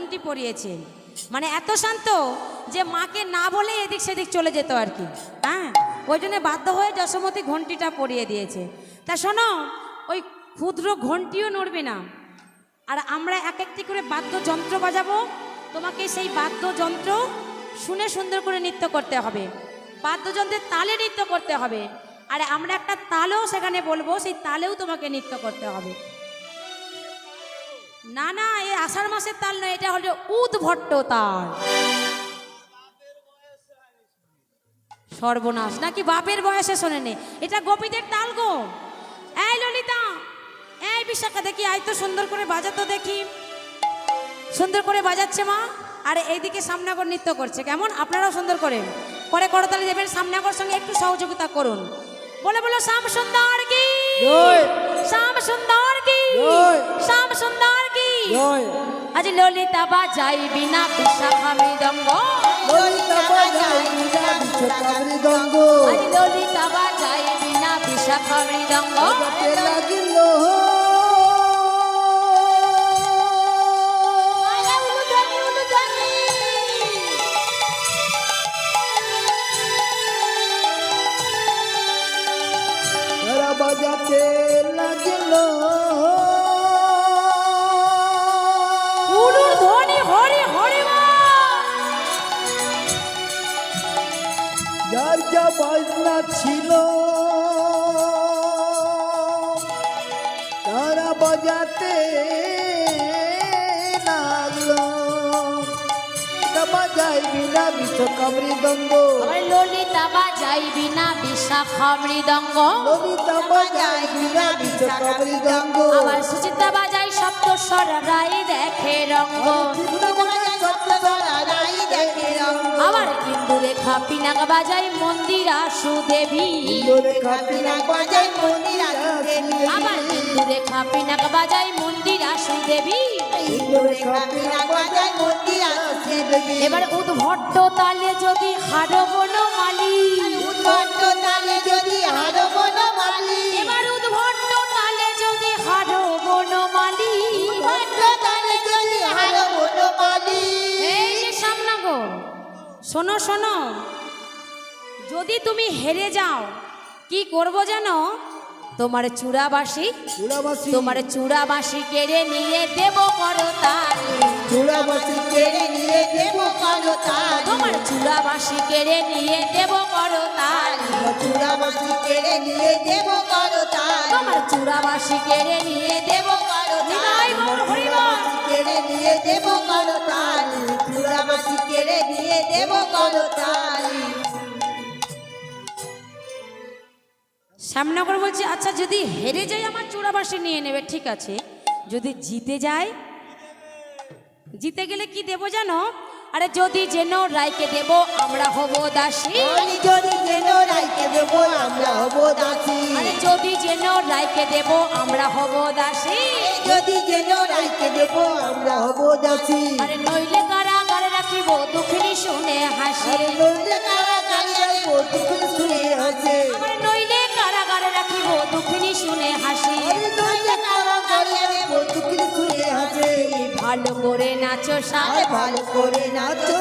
ঘন্টি পরিয়েছে, মানে এত শান্ত যে মাকে না বলে এদিক সেদিক চলে যেত আর কি। হ্যাঁ, ওই জন্য বাধ্য হয়ে যশোমতী ঘন্টিটা পরিয়ে দিয়েছে। তা শোনো, ওই ক্ষুদ্র ঘন্টিও নড়বে না, আর আমরা এক একটি করে বাদ্যযন্ত্র বাজাবো, তোমাকে সেই বাদ্যযন্ত্র শুনে সুন্দর করে নৃত্য করতে হবে, বাদ্যযন্ত্রের তালে নৃত্য করতে হবে, আর আমরা একটা তালও সেখানে বলবো, সেই তালেও তোমাকে নৃত্য করতে হবে। না না, এই আষাঢ় মাসের তাল নয়, এটা হলো উদ্ভট্ট তাল। সর্বনাশ, নাকি বাপের বয়সে শোনেনি? এটা গোপীদের তাল গো। এই ললিতা, এই বিশাখা, দেখি আয় তো, সুন্দর করে বাজাতো দেখি। সুন্দর করে বাজাচ্ছে মা, আর এইদিকে সামনাগর নৃত্য করছে। কেমন? আপনারাও সুন্দর করে করে করতালি দেবেন, সামনাগর সঙ্গে একটু সহযোগিতা করুন। বলে বলো শ্যাম সুন্দর কি, শ্যাম সুন্দর কি, শ্যাম সুন্দর কি। আজ ললিতা বাজাই বিনা বিশাখা মৃদঙ্গ, ললিতা বাজাই বিনা বিশাখা মৃদঙ্গ, আজ ললিতা বাজাই বিনা বিশাখা মৃদঙ্গ। বাজাতে লাগিল তারা বাজাতে লাগিল উলুর ধ্বনি হরি হরি মা। যার যা বাজনা ছিল তারা বাজাতে লাগলো। বাজাই বিনা বিশাখা মৃদঙ্গ, ললিতা বাজাই বিনা বিশাখা মৃদঙ্গ, ললিতা বাজাই বিনা বিশাখা মৃদঙ্গ, আবার সুচিতা বাজাই সপ্তস্বর রাই দেখে রঙ্গ, আবার ইন্দু রেখা পিনাক বাজাই মন্দিরা সুদেবী, আবার ইন্দু রেখা পিনাক বাজাই মন্দিরা সুদেবী। এবার উদ্ভট্ট তালে যদি হারো বনমালী, উদ্ভট্ট তালে যদি হারো বনমালী, এবার উদ্ভট্ট তালে যদি হারো বনমালী, উদ্ভট্ট তালে যদি হারো বনমালী। এই যে সামনাগর, শোনো শোনো, যদি তুমি হেরে যাও কি করবো জানো? তোমার চূড়াবাসী, চূড়াবাসী, তোমার চূড়াবাসী কেড়ে নিয়ে দেব করতাল, চূড়াবাসী কেড়ে নিয়ে দেব করতাল, তোমার চূড়াবাসী কেড়ে নিয়ে দেব করতাল, চূড়াবাসী কেড়ে নিয়ে দেব করতাল, তোমার চূড়াবাসী কেড়ে নিয়ে দেব নিমাই বল হরি বল। কেড়ে নিয়ে দেব করতাল, চূড়াবাসী কেড়ে নিয়ে দেব করতাল। শ্যামনগর বলছে আচ্ছা যদি হেরে যাই আমার চূড়াবাসী নিয়ে নেবে, ঠিক আছে। যদি জিতে যায়, জিতে গেলে কি দেব জানো? আরে যদি যেন রায়কে দেব আমরা হব দাসী, যদি যেন রাইকে দেব আমরা হব দাসী, আরে যদি যেন রায়কে দেব আমরা হব দাসী, যদি যেন রাইকে দেব আমরা হব দাসী। আরে নইলে কারাগারে রাখিব দুঃখিনী শুনে হাসি, নইলে কারাগারে রাখিব দুঃখিনী শুনে হাসে, আরে নইলে কারাগারে রাখিব দুঃখিনী শুনে হাসি। নইলে কারাগারে রাখিব দুঃখিনী শুনে হাসে। ভালো করে নাচো সাপ, ভালো করে নাচো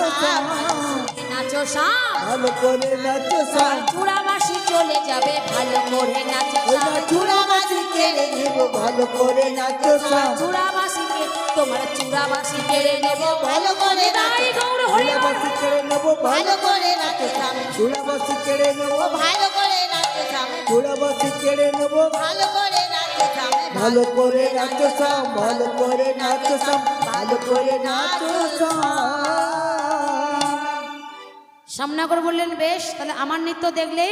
নাচো সাপ, ভালো করে নাচো সাপ, চূড়াবাসী চলে যাবে, ভালো করে নাচো সাপ, চূড়াবাসী কেড়ে নেব ভালো করে নাচো সাপ, চূড়াবাসীকে তোমার চূড়াবাসী কেড়ে নেব ভালো করে তাই গৌর হরি বল। চূড়াবাসী কেড়ে নেবো, ভালো করে নাচো সাপ, চূড়াবাসী কেড়ে নেবো, ভালো করে নাচো সাপ, চূড়াবাসী কেড়ে নেবো, ভালো করে নাচো সাপ, ভালো করে নাচো সাপ, ভালো করে নাচো সাপ, ভালো করে নাচো সাপ। শ্যামনগর বললেন বেশ, তাহলে আমার নৃত্য দেখলে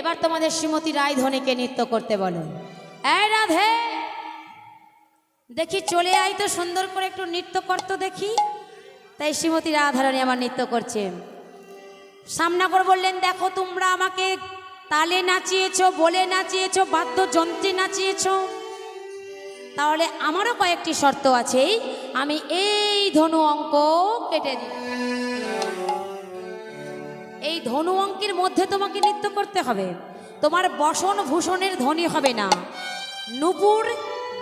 এবার তোমাদের শ্রীমতী রায়ধনীকে নৃত্য করতে বলো। এই রাধে, দেখি চলে আই তো, সুন্দর করে একটু নৃত্য করতো দেখি। তাই শ্রীমতী রাধারানী আমার নৃত্য করছে। শ্যামনগর বললেন দেখো তোমরা আমাকে তালে নাচিয়েছো, বলে নাচিয়েছো, বাদ্যযন্ত্রে নাচিয়েছো, তাহলে আমারও কয়েকটি শর্ত আছে। আমি এই ধনু অঙ্ক কেটে দিই, এই ধনু অঙ্কের মধ্যে তোমাকে নৃত্য করতে হবে। তোমার বসন ভূষণের ধ্বনি হবে না, নূপুর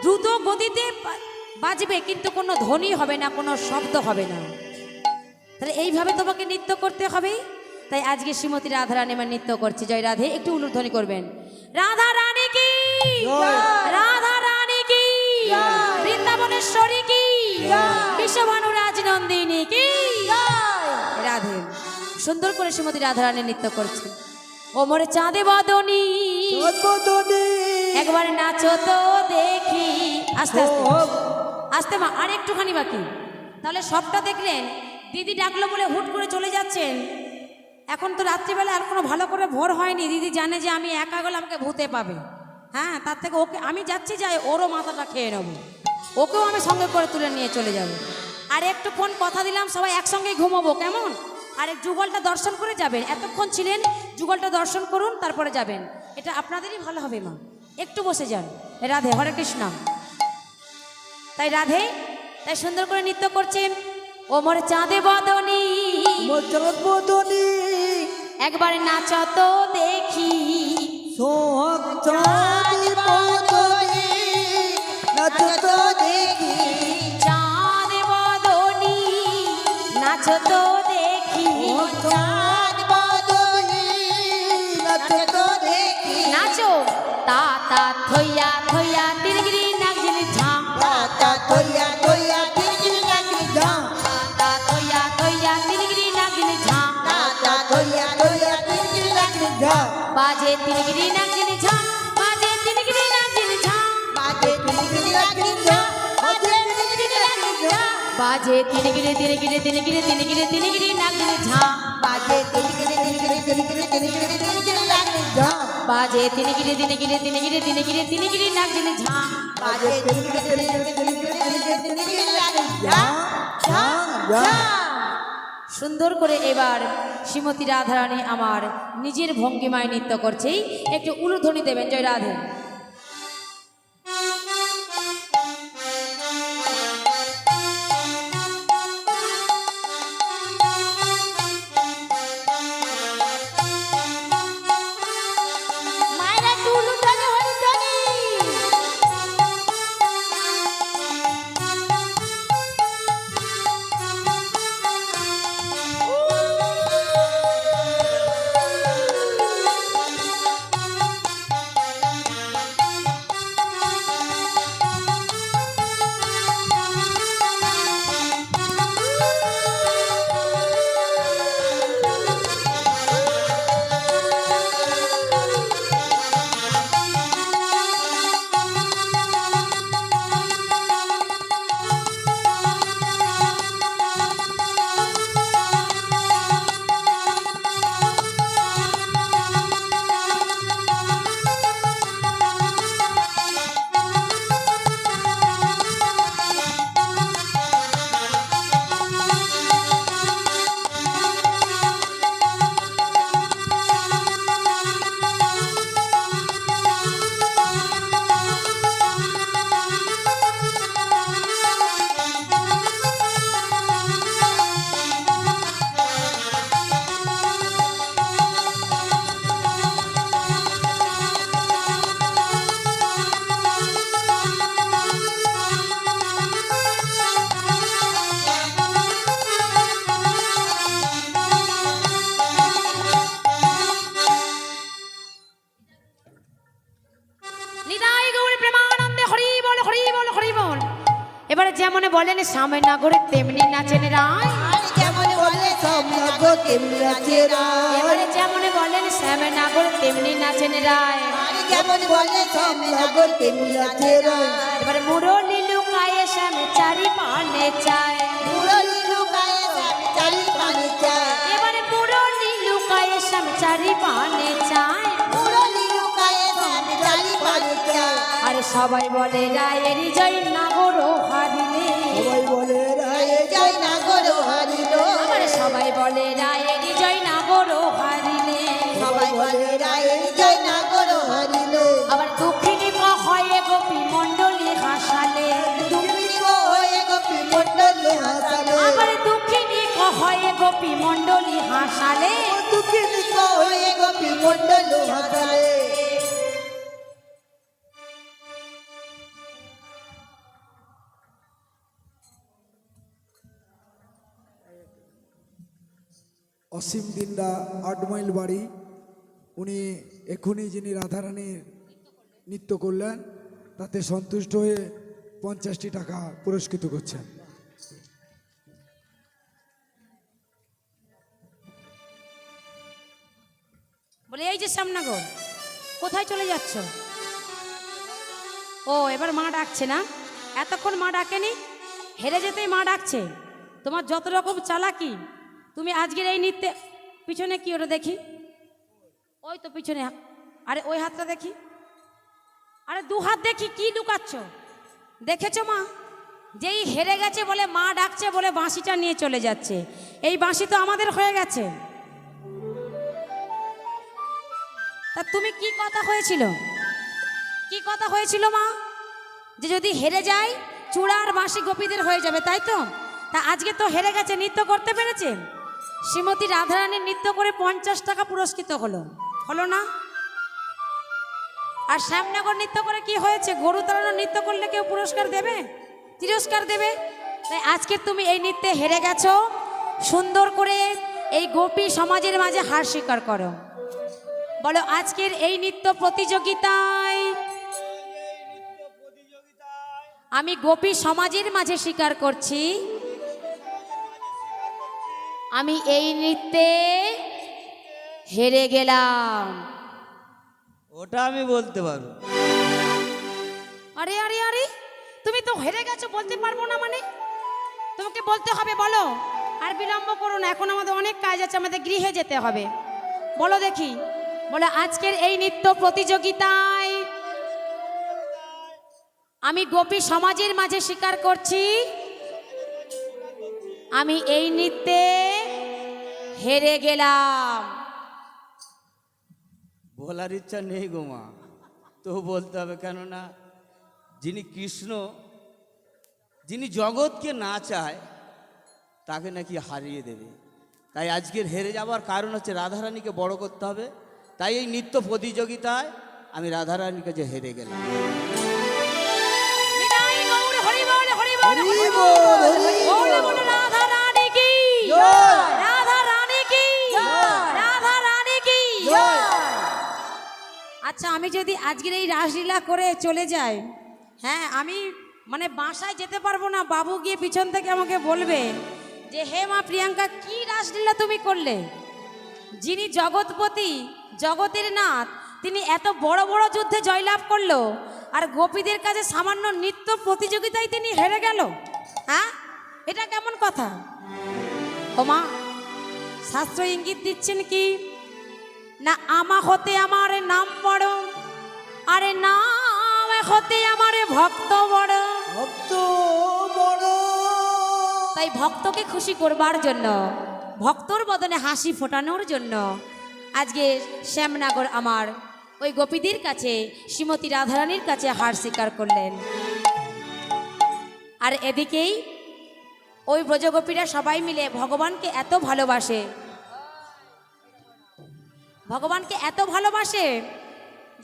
দ্রুত গতিতে বাজবে কিন্তু কোনো ধ্বনি হবে না, কোনো শব্দ হবে না। তাহলে এইভাবে তোমাকে নৃত্য করতে হবে। তাই আজকে শ্রীমতী রাধা রানী আমার নৃত্য করছে। জয় রাধে, একটু উলুধ্বনি করবেন। রাধা রানী কি, রাধা রানী কি, বৃন্দাবনেশ্বরী কি, বিশ্বভানু রাজনন্দিনী কি। রাধে। সুন্দর করে শ্রীমতী রাধা রানী নৃত্য করছে। ও মোরে চাঁদে বদনী, একবার নাচো তো দেখি। আস্তে আস্তে আস্তে মা, আর একটুখানি বাকি। তাহলে সবটা দেখলেন। দিদি ডাকলো বলে হুট করে চলে যাচ্ছেন। এখন তো রাত্রিবেলা আর কোনো ভালো করে ভোর হয়নি। দিদি জানে যে আমি একা গেলে আমাকে ভূতে পাবে। হ্যাঁ, তার থেকে ওকে আমি যাচ্ছি, যাই ওরও মাথাটা খেয়ে নেবো, ওকেও আমি সঙ্গে করে তুলে নিয়ে চলে যাব। আর একটুক্ষণ কথা দিলাম সবাই একসঙ্গেই ঘুমাবো, কেমন? আর এক যুগলটা দর্শন করে যাবেন। এতক্ষণ ছিলেন, যুগলটা দর্শন করুন, তারপরে যাবেন। এটা আপনাদেরই ভালো হবে মা। একটু বসে যান। রাধে, হরে কৃষ্ণ। তাই রাধে, তাই সুন্দর করে নৃত্য করছেন। ও মোর চাঁদে বদনী, একবার নাচ তো দেখি। সোহাগ চাঁদ বদনী, নাচ তো দেখি। চাঁদ বদনী, নাচ তো দেখি। চাঁদ বদনী, নাচ তো দেখি। নাচো তা তা থইয়া থইয়া তিরগিরি নাগজিলি ঝাম। তা থইয়া থইয়া তিরগিরি নাগজিলি ঝাম। তা থইয়া থইয়া তিরগিরি নাগজিলি ঝাম। তা থইয়া থইয়া তিরগিরি নাগজিলি ঝাম। বাজে তিরগিরি নাগজিলি ঝাম, বাজে তিরগিরি নাগজিলি ঝাম। বাজে তিরগিরি নাগজিলি ঝাম, বাজে তিরগিরি নাগজিলি ঝাম। বাজে তিরগিরি তিরগিরি তিরগিরি তিরগিরি তিরগিরি নাগজিলি ঝাম। বাজে তিরগিরি তিরগিরি তিরগিরি তিরগিরি তিরগিরি নাগজিলি ঝাম। বাজে তিরগিরি তিরগিরি তিরগিরি তিরগিরি তিরগিরি নাগজিলি ঝাম। বাজে তিরগিরি তিরগিরি তিরগিরি তিরগিরি তিরগিরি নাগজিলি ঝাম, ঝাম, ঝাম। সুন্দর করে এবার শ্রীমতী রাধারানী আমার নিজের ভঙ্গিমায় নৃত্য করছেই। একটু উলুধ্বনি দেবেন। জয় রাধে। মায়েরা একটু উলুধ্বনি, হরিধ্বনি। এবারে যেমন বলেন সামনে নাগরে তেমনি নাচেন রায়। যেমন বলে সামনাগো তেমনি নাচে রায়। এবারে যেমন বলেন সামনে নাগরে তেমনি নাচেন রায়। যেমন বলে সামনাগো তেমনি নাচে রায়। এবারে মুরলি লুকায়ে সামনে চারি পানে চায়। মুরলি লুকায়ে সামনে চারি পানে চায়। এবারে মুরলি লুকায়ে সামনে চারি পানে চায়। মুরলি লুকায়ে সামনে চারি পানে চায়। আরে সবাই বলে রায়ের জয় নাগর হারিলে। সবাই বলে রায়ে জয় নাগর হারিলো। আবার সবাই বলে রায়ের জয় নাগর হারিলে। সবাই বলে রায়ে জয় নাগর হারিলো। আবার দুঃখিনী হয়ে গোপী মণ্ডলী হাসালে। দুঃখিনী হয়ে গোপী মণ্ডলী হাসালে। আবার দুঃখিনী হয়ে গোপী মণ্ডলী হাসালে। দুঃখিনী হয়ে গোপী মণ্ডলী হাসালে। অসীম দিন্দা 8 মাইল বাড়ি, উনি এক্ষুনি যিনি রাধারানীর নৃত্য করলেন তাতে সন্তুষ্ট হয়ে 50টি টাকা পুরস্কৃত করছেন। বলে এই যে শ্যামনগর, কোথায় চলে যাচ্ছ? ও এবার মা ডাকছে না? এতক্ষণ মা ডাকেনি, হেরে যেতেই মা ডাকছে। তোমার যত রকম চালাকি, তুমি আজকের এই নৃত্যে পিছনে কি ওটা দেখি, ওই তো পিছনে, আরে ওই হাতটা দেখি, আরে দু হাত দেখি, কি লুকাচ্ছ? দেখেছো মা, যেই হেরে গেছে বলে মা ডাকছে বলে বাঁশিটা নিয়ে চলে যাচ্ছে। এই বাঁশি তো আমাদের হয়ে গেছে। তা তুমি কি কথা হয়েছিল, কি কথা হয়েছিল মা, যে যদি হেরে যায় চূড়ার বাঁশি গোপীদের হয়ে যাবে, তাই তো? তা আজকে তো হেরে গেছে, নৃত্য করতে পেরেছে, শ্রীমতী রাধারানীর নৃত্য করে 50 টাকা পুরস্কৃত হলো, হলো না? আর শ্যামনগর নৃত্য করে কি হয়েছে? গরু তাড়ানো নৃত্য করলে কেউ পুরস্কার দেবে, তিরস্কার দেবে? তাই আজকে তুমি এই নৃত্যে হেরে গেছো, সুন্দর করে এই গোপী সমাজের মাঝে হার স্বীকার করো। বলো আজকের এই নৃত্য প্রতিযোগিতায় আমি গোপী সমাজের মাঝে স্বীকার করছি, আমি এই নৃত্যে হেরে গেলাম। ওটা আমি বলতে পারবো। আরে আরে আরে, তুমি তো হেরে গেছো, বলতে পারবো না মানে? তোমাকে বলতে হবে, বলো। আর বিলম্ব করো না, এখন আমাদের অনেক কাজ আছে, আমাদের গৃহে যেতে হবে। বলো দেখি, বলো আজকের এই নৃত্য প্রতিযোগিতায় আমি গোপী সমাজের মাঝে স্বীকার করছি, আমি এই নৃত্যে হেরে গেলাম। বলার ইচ্ছা নেই গো মা, তো বলতে হবে, কেননা যিনি কৃষ্ণ, যিনি জগৎকে না চায় তাকে নাকি হারিয়ে দেবে। তাই আজকের হেরে যাওয়ার কারণ হচ্ছে রাধারানীকে বড় করতে হবে। তাই এই নৃত্য প্রতিযোগিতায় আমি রাধারানীর কাছে হেরে গেলাম। নিতাই গৌর হরি বল, হরি বল, হরি বল, বল বল রাধা রানী কি জয়। রাধা রানী কি জয়। রাধা রানী কি জয়। আচ্ছা, আমি যদি আজকের এই রাসলীলা করে চলে যাই, হ্যাঁ, আমি মানে বাসায় যেতে পারবো না, বাবু গিয়ে পিছন থেকে আমাকে বলবে যে হে মা প্রিয়াঙ্কা, কি রাসলীলা তুমি করলে? যিনি জগৎপতি, জগতের নাথ, তিনি এত বড় বড় যুদ্ধে জয়লাভ করলো, আর গোপীদের কাছে সামান্য নৃত্য প্রতিযোগিতায় তিনি হেরে গেল। হ্যাঁ, এটা কেমন কথা? ও মা, শাস্ত্র ইঙ্গিত দিচ্ছেন কি না, আমা হতে আমার নাম বড়, আরে নাম হতে আমার ভক্ত বড়। ভক্ত বড়। তাই ভক্তকে খুশি করবার জন্য, ভক্তর বদনে হাসি ফোটানোর জন্য আজকে শ্যামনগর আমার ওই গোপীদের কাছে, শ্রীমতী রাধারানীর কাছে হার স্বীকার করলেন। আর এদিকেই ওই ব্রজগোপীরা সবাই মিলে ভগবানকে এত ভালোবাসে, ভগবানকে এত ভালোবাসে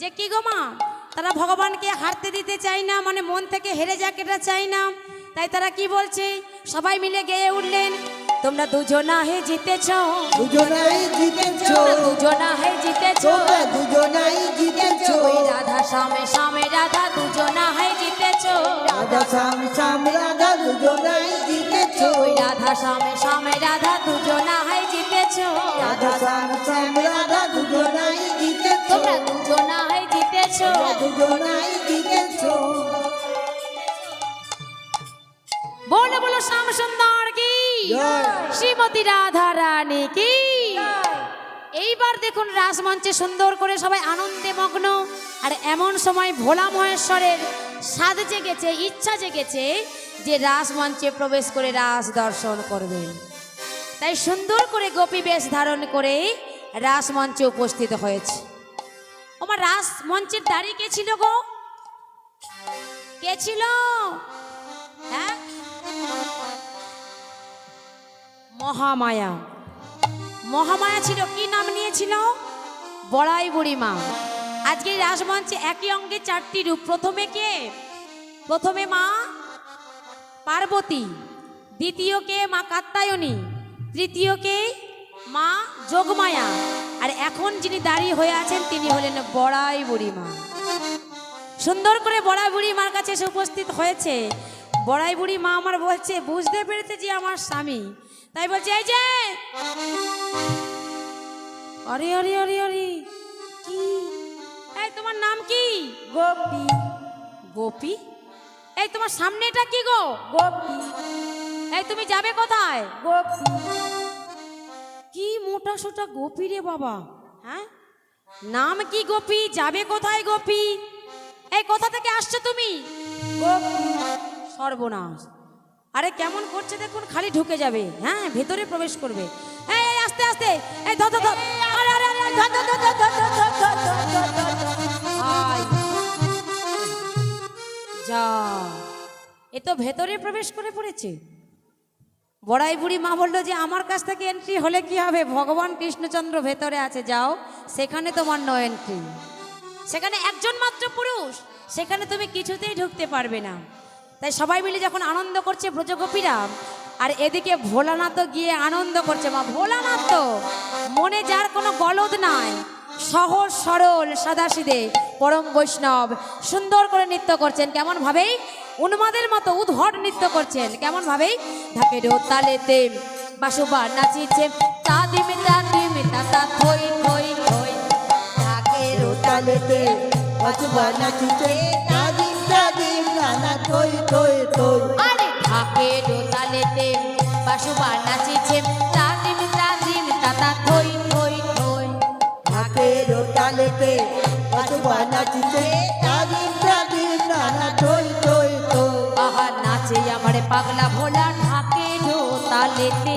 যে কি গো মা, তারা ভগবানকে হারতে দিতে চায় না, মানে মন থেকে হেরে যাক এটা চায় না। তাই তারা কি বলছে, সবাই মিলে গেয়ে উঠলেন, তোমরা দুজনা হে জিতেছ, দুজনাই জিতেছো, দুজনা হে জিতেছ, তোমরা দুজনাই জিতেছো। ওই রাধা শ্যামে শ্যামে রাধা দুজনা হে জিতেছ, রাধা শ্যাম শ্যাম রাধা দুজনাই জিতেছো। ওই রাধা শ্যামে শ্যামে রাধা দুজনা হে জিতেছ, রাধা শ্যাম শ্যাম রাধা দুজনাই জিতেছো। তোমরা দুজনা হে জিতেছ। তোমরা দুজনাই জিতেছো। বলো বলো শ্যাম সুন্দর কি জয়। শ্রীমতী রাধা রানী কি। এইবার দেখুন রাসমঞ্চে সুন্দর করে সবাই আনন্দে মগ্ন, আর এমন সময় ভোলা মহেশ্বরের স্বাদ জেগেছে, ইচ্ছা জেগেছে যে রাসমঞ্চে প্রবেশ করে রাস দর্শন করবে। তাই সুন্দর করে গোপী বেশ ধারণ করে রাসমঞ্চে উপস্থিত হয়েছে। আমার রাসমঞ্চের দাঁড়িয়ে কে ছিল গো? কে ছিল? হ্যাঁ, মহামায়া। মহামায়া ছিল, কি নাম নিয়েছিল? বড়াই বুড়িমা। আজকে রাসমঞ্চে একই অঙ্গে 4টি রূপ। প্রথমে কে? প্রথমে মা পার্বতী, দ্বিতীয় কে মা কাত্যায়নী, তৃতীয় কে মা যোগমায়া, আর এখন যিনি দাঁড়িয়ে হয়ে আছেন তিনি হলেন বড়াই বুড়ি মা। সুন্দর করে বড়াই বুড়ি মার কাছে এসে উপস্থিত হয়েছে। বড়াই বুড়ি মা আমার বলছে, বুঝতে পেরেছে যে আমার স্বামী, তাই বলছে এই যে আরে আরে আরে আরে কি, এই তোমার নাম কি? গোপী গোপী? এই তোমার সামনে এটা কি গো? গোপী এই তুমি যাবে কোথায়? গোপী কি মোটা সোটা গোপী রে বাবা, হ্যাঁ নাম কি গোপী, যাবে কোথায় গোপী? এই কোথা থেকে আসছো তুমি? গোপী সর্বনাশ, আরে কেমন করছে দেখুন, খালি ঢুকে যাবে, হ্যাঁ ভেতরে প্রবেশ করবে। এই এই, আস্তে আস্তে, এই ধর ধর ধর, আরে আরে আরে, ধর ধর ধর ধর ধর ধর ধর ধর ধর ধর ধর। আয়। যা, এ তো ভেতরে প্রবেশ করে পড়েছে। বড়াই বুড়ি মা বললো যে আমার কাছ থেকে এন্ট্রি হলে কি হবে, ভগবান কৃষ্ণচন্দ্র ভেতরে আছে, যাও সেখানে তোমার নো এন্ট্রি, সেখানে একজন মাত্র পুরুষ, সেখানে তুমি কিছুতেই ঢুকতে পারবে না। তাই সবাই মিলে যখন আনন্দ করছে ব্রজগোপীরা, আর এদিকে ভোলানাথ গিয়ে আনন্দ করছে। মা ভোলানাথ তো মনে যার কোনো গলদ নাই, সহজ সরল সাদাসিধে পরম বৈষ্ণব, সুন্দর করে নৃত্য করছেন। কেমন ভাবেই উন্মাদের মতো উদ্ভট নৃত্য করছেন, কেমন ভাবেই ঢাকের তালেতে বাসুবা নাচিছে, তাদিমে তাদিমে তাতা থই থই থই। ঢাকের তালেতে বাজবা নাচিছে, তাদিম তাদিম নানা থই থই থই। আরে ঢাকের তালেতে বাসুবা নাচিছে, তাদিম তাদিম তাতা থই থই থই। ঢাকের তালেতে বাজবা নাচিছে, তাদিম তাদিম নানা থই থই থই। আহা নাচে আমার পাগলা ভোলা ঢাকের তালেতে,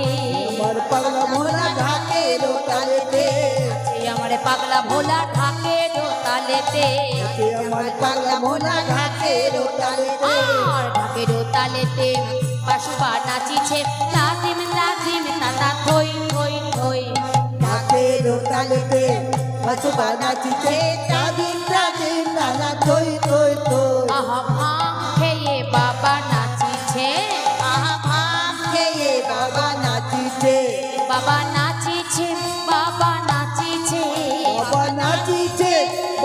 আমার পাগলা ভোলা ঢাকের তালেতে, নাচে আমার পাগলা ভোলা ঢাকের তালেতে। আমার পাগলা ভোলা ঢাকের তালেতে। আর ঢাকের তালেতে বাসুবা নাচিছে, তাদিম তাদিম তাতা থই থই থই। ঢাকের তালেতে বাজবা নাচিছে, তাদিম তাদিম নানা থই থই থই। আহা ভাং খেয়ে বাবা নাচিছে, আহা ভাং খেয়ে বাবা নাচিছে, বাবা নাচিছে, বাবা নাচিছে। বাবা নাচিছে,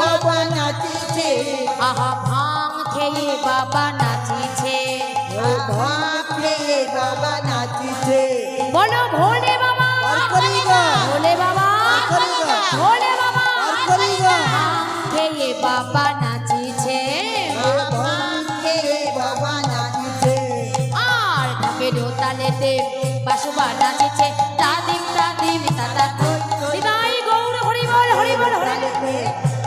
বাবা নাচিছে। আহা ভাং খেয়ে বাবা নাচিছে। ভাং খেয়ে বাবা নাচিছে। বলো ভোলে বাবা, পারকরিগা, ভোলে বাবা, পারকরিগা, ভোলে বাবা। পারকরিগা। ভাং খেয়ে বাবা নাচিছে, ভাং খেয়ে বাবা নাচিছে। আর ঢাকের তালেতে বাসুবা নাচিছে, তাদিম তাদিম তাতা থই। নিতাই গৌর হরি বল হরি বল হরি বল। তালেতে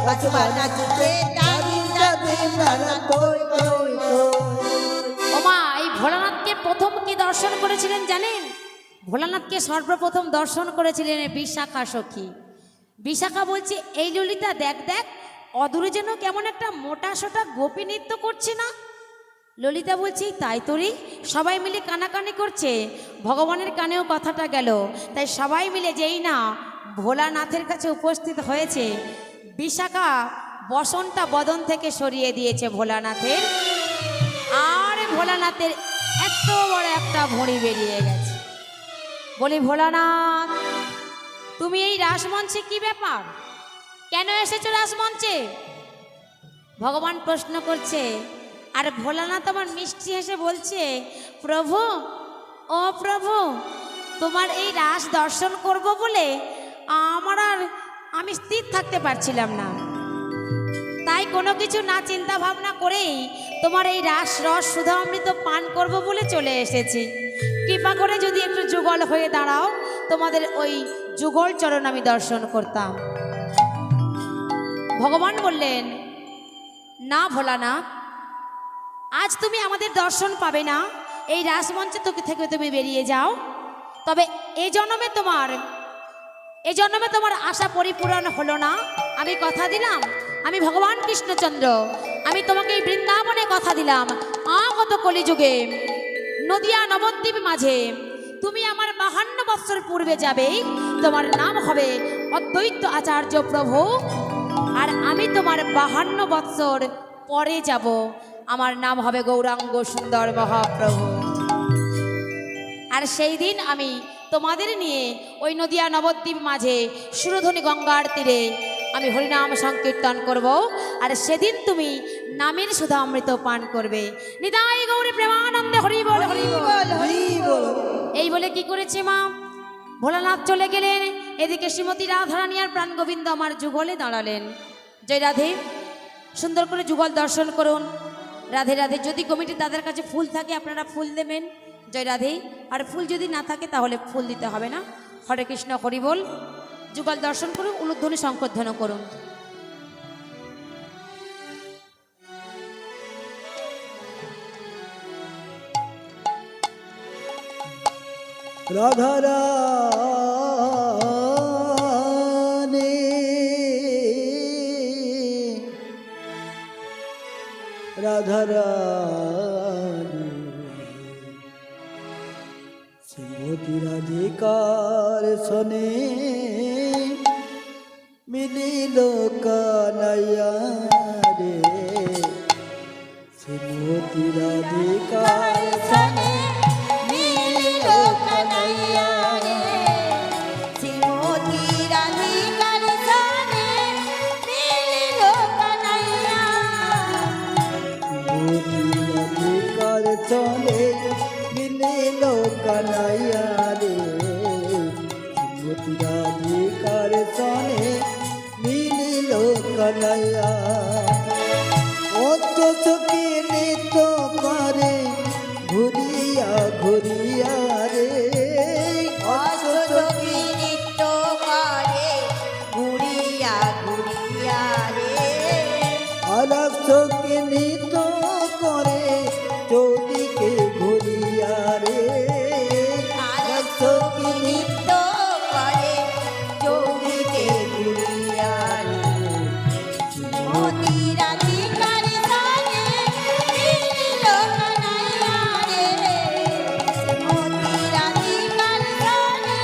বাজবা নাচিছে, তাদিম তাদিম নানা থই থই থই। ওমা এই ভোলানাথকে প্রথম কি দর্শন করেছিলেন জানেন? ভোলানাথকে সর্বপ্রথম দর্শন করেছিলেন বিশাখা সখী। বিশাখা বলছে, এই ললিতা দেখ দেখ, অদূরে যেন কেমন একটা মোটা সোটা গোপী নৃত্য করছে না? ললিতা বলছে, তাই তোরই। সবাই মিলে কানাকানি করছে, ভগবানের কানেও কথাটা গেল। তাই সবাই মিলে যেই না ভোলানাথের কাছে উপস্থিত হয়েছে, বিশাখা বসনটা বদন থেকে সরিয়ে দিয়েছে ভোলানাথের, আর ভোলানাথের এত বড় একটা ভুঁড়ি বেরিয়ে গেছে। বলি ভোলানাথ, তুমি এই রাসমঞ্চে কি ব্যাপার, কেন এসেছো রাসমঞ্চে? ভগবান প্রশ্ন করছে, আর ভোলানাথ আমার মিষ্টি হেসে বলছে, প্রভু, ও প্রভু, তোমার এই রাস দর্শন করব বলে আমি স্থির থাকতে পারছিলাম না, তাই কোনো কিছু না চিন্তা ভাবনা করেই তোমার এই রাস রস সুধা অমৃত পান করব বলে চলে এসেছি। কৃপা করে যদি একটু যুগল হয়ে দাঁড়াও, তোমাদের ওই যুগল চরণ আমি দর্শন করতাম। ভগবান বললেন, না ভোলানাথ, আজ তুমি আমাদের দর্শন পাবে না, এই রাসমঞ্চে থেকে তুমি বেরিয়ে যাও। তবে এই জন্মে তোমার আশা পরিপূরণ হলো না। আমি কথা দিলাম, আমি ভগবান কৃষ্ণচন্দ্র, আমি তোমাকে এই বৃন্দাবনে কথা দিলাম, আগত কলিযুগে নদিয়া নবদ্বীপ মাঝে তুমি আমার 52 বৎসর পূর্বে যাবে, তোমার নাম হবে অদ্বৈত আচার্য প্রভু, আর আমি তোমার 52 বৎসর পরে যাব, আমার নাম হবে গৌরাঙ্গ সুন্দর মহাপ্রভু। আর সেই দিন আমি তোমাদের নিয়ে ওই নদিয়া নবদ্বীপ মাঝে সুরধ্বনি গঙ্গার তীরে আমি হরিনাম সংকীর্তন করব। আর সেদিন তুমি নামের সুধা অমৃত পান করবে। নিতাই গৌরী প্রেমানন্দে হরি বল হরি বল। এই বলে কি করেছে মা, ভোলানাথ চলে গেলেন, এদিকে শ্রীমতী রাধারানী আর প্রাণ গোবিন্দ আমার যুগলে দাঁড়ালেন। জয় রাধে, সুন্দর করে যুগল দর্শন করুন। রাধে রাধে। যদি কমিটির দাদার কাছে ফুল থাকে আপনারা ফুল দেবেন। জয় রাধে। আর ফুল যদি না থাকে তাহলে ফুল দিতে হবে না। হরে কৃষ্ণ হরি বল। যুগল দর্শন করুন, উলুধ্বনি শঙ্খধ্বনি করুন। রাধারানী রাধারানী শ্রীমতী রাধিকার সনে মিলিল কানাইয়া রে, শ্রীমতী রাধিকার সনে মিলিল কানাইয়া রে, শ্রীমতী রাধিকার সনে মিলিল কানাইয়া। রাধিকার চলে মিলিল কানাইয়া রে, শ্রীমতী রাধিকার চলে মিলিল কানাইয়া। অত চোখে নৃত্য করে ঘুরিয়া ঘুরিয়া রে, অসুখী নৃত্য করে ঘুরিয়া ঘুরিয়া রে, আলাপ চোখে নৃত্য করে চৌদিকে ঘুরিয়া রে, আলাপ চোখে নৃত্য করে চৌদিকে ঘুরিয়া রে, শ্রীমতী রাধিকার সনে মিলিল কানাইয়া রে, শ্রীমতী রাধিকার সনে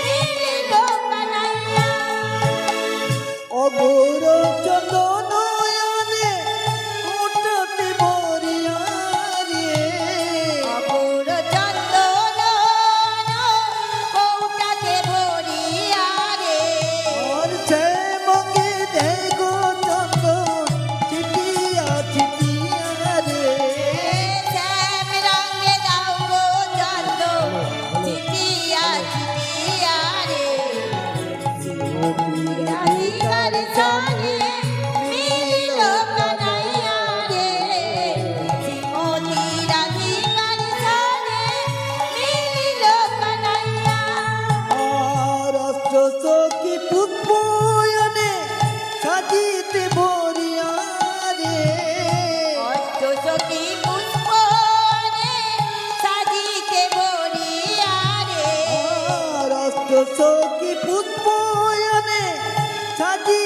মিলিল কানাইয়া। অগোর চন্দনয়নে ওটাতে বরিয়া রে, অপূর চন্দন কৌটাতে ভরিয়া রে, আর সে মগে দেখো চন্দন ছিটিয়া ছিটিয়া রে, শ্যাম রঙে দাও গো চন্দন ছিটিয়া ছিটিয়া রে, রাধিকার সনে মিলিল কানাইয়া রে, শ্রীমতী রাধিকার সনে মিলিল কানাইয়া। আর অস্ত্র চকি পুষ্পয়নে সাজিতে বরিয়া রে, অষ্টসখী পুষ্পনে সাজিতে ভরিয়া রে, আর অস্ত্র চকি পুষ্পয়নে সাজি